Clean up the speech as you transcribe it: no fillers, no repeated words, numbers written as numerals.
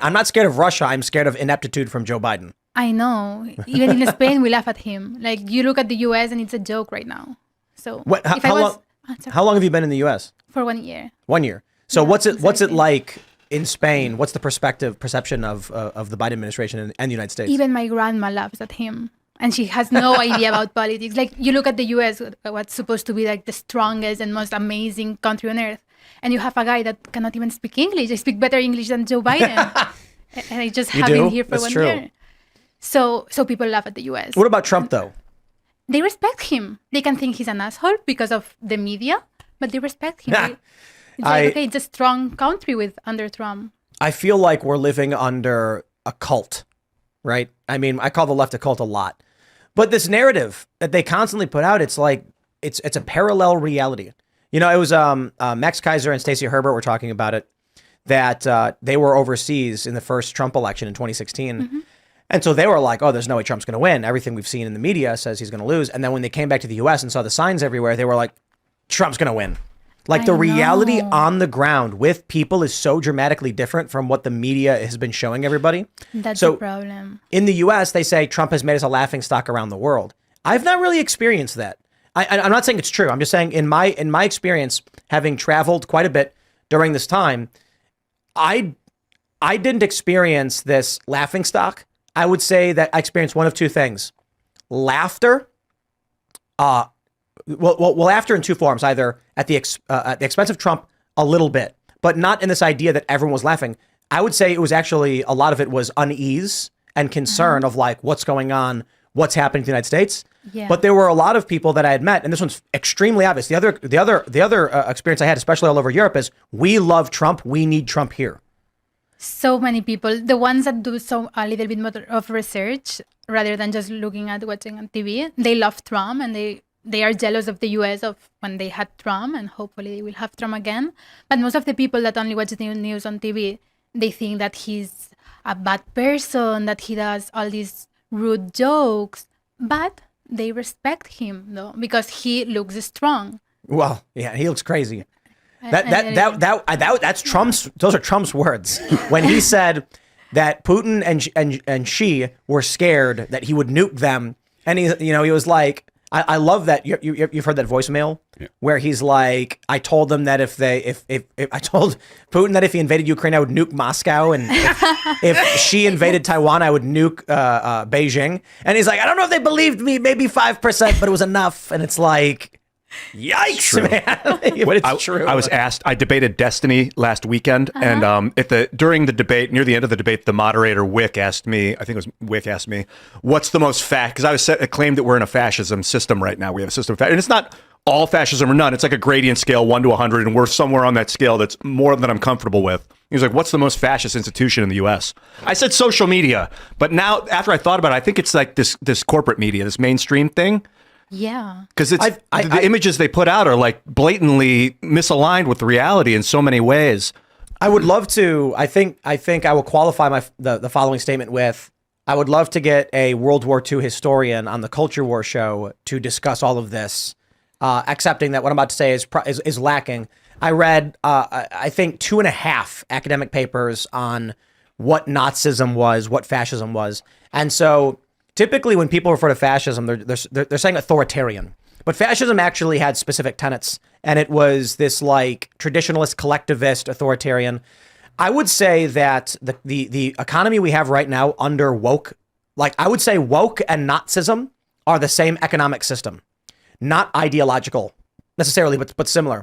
I'm not scared of Russia. I'm scared of ineptitude from Joe Biden. I know. Even in Spain, we laugh at him. Like, you look at the US and it's a joke right now. So how long have you been in the US? For 1 year. 1 year. So Yeah, what's it exactly. like in Spain? What's the perception of the Biden administration and the United States? Even my grandma laughs at him. And she has no idea about politics. Like, you look at the US, what's supposed to be like the strongest and most amazing country on earth. And you have a guy that cannot even speak English. I speak better English than Joe Biden. And I just have been here for That's 1 true. year. So people laugh at the US. What about Trump, though? They respect him. They can think he's an asshole because of the media, but they respect him. It's like, okay, it's a strong country under Trump. I feel like we're living under a cult, right? I mean, I call the left a cult a lot. But this narrative that they constantly put out, it's like, it's a parallel reality. You know, it was Max Kaiser and Stacey Herbert were talking about it, that they were overseas in the first Trump election in 2016. Mm-hmm. And so they were like, oh, there's no way Trump's going to win. Everything we've seen in the media says he's going to lose. And then when they came back to the US and saw the signs everywhere, they were like, Trump's going to win. Like the reality on the ground with people is so dramatically different from what the media has been showing everybody. That's the problem. In the US, they say Trump has made us a laughing stock around the world. I've not really experienced that. I'm not saying it's true. I'm just saying in my experience, having traveled quite a bit during this time, I didn't experience this laughing stock. I would say that I experienced one of two things: laughter. Laughter in two forms: either at the expense of Trump a little bit, but not in this idea that everyone was laughing. I would say it was actually a lot of it was unease and concern of like what's going on, what's happening to the United States. Yeah. But there were a lot of people that I had met, and this one's extremely obvious. The other experience I had, especially all over Europe, is we love Trump. We need Trump here. So many people, the ones that do a little bit more of research rather than just looking at watching on TV, they love Trump and they are jealous of the US of when they had Trump, and hopefully they will have Trump again. But most of the people that only watch the news on TV, they think that he's a bad person, that he does all these rude jokes. But they respect him though because he looks strong. Well, yeah, he looks crazy. That's Trump's. Those are Trump's words when he said that Putin and Xi were scared that he would nuke them, and he was like, I love that you've heard that voicemail where he's like, I told them that if I told Putin that if he invaded Ukraine I would nuke Moscow, and if Xi invaded Taiwan I would nuke Beijing, and he's like, I don't know if they believed me, maybe 5%, but it was enough, and it's like. Yikes, man. It's true. I was asked, I debated Destiny last weekend, and during the debate, near the end of the debate, the moderator, Wick, asked me, what's the most because I was claimed that we're in a fascism system right now. We have a system of and it's not all fascism or none. It's like a gradient scale, 1 to 100, and we're somewhere on that scale that's more than I'm comfortable with. He was like, what's the most fascist institution in the U.S.? I said social media, but now, after I thought about it, I think it's like this corporate media, this mainstream thing. Yeah. Because the images they put out are like blatantly misaligned with the reality in so many ways. I would love to, I think I will qualify the following statement with, I would love to get a World War II historian on the Culture War show to discuss all of this, accepting that what I'm about to say is lacking. I read, I think 2.5 academic papers on what Nazism was, what fascism was. And so typically when people refer to fascism, they're saying authoritarian. But fascism actually had specific tenets, and it was this like traditionalist, collectivist, authoritarian. I would say that the economy we have right now under woke, like I would say woke and Nazism are the same economic system, not ideological necessarily, but similar.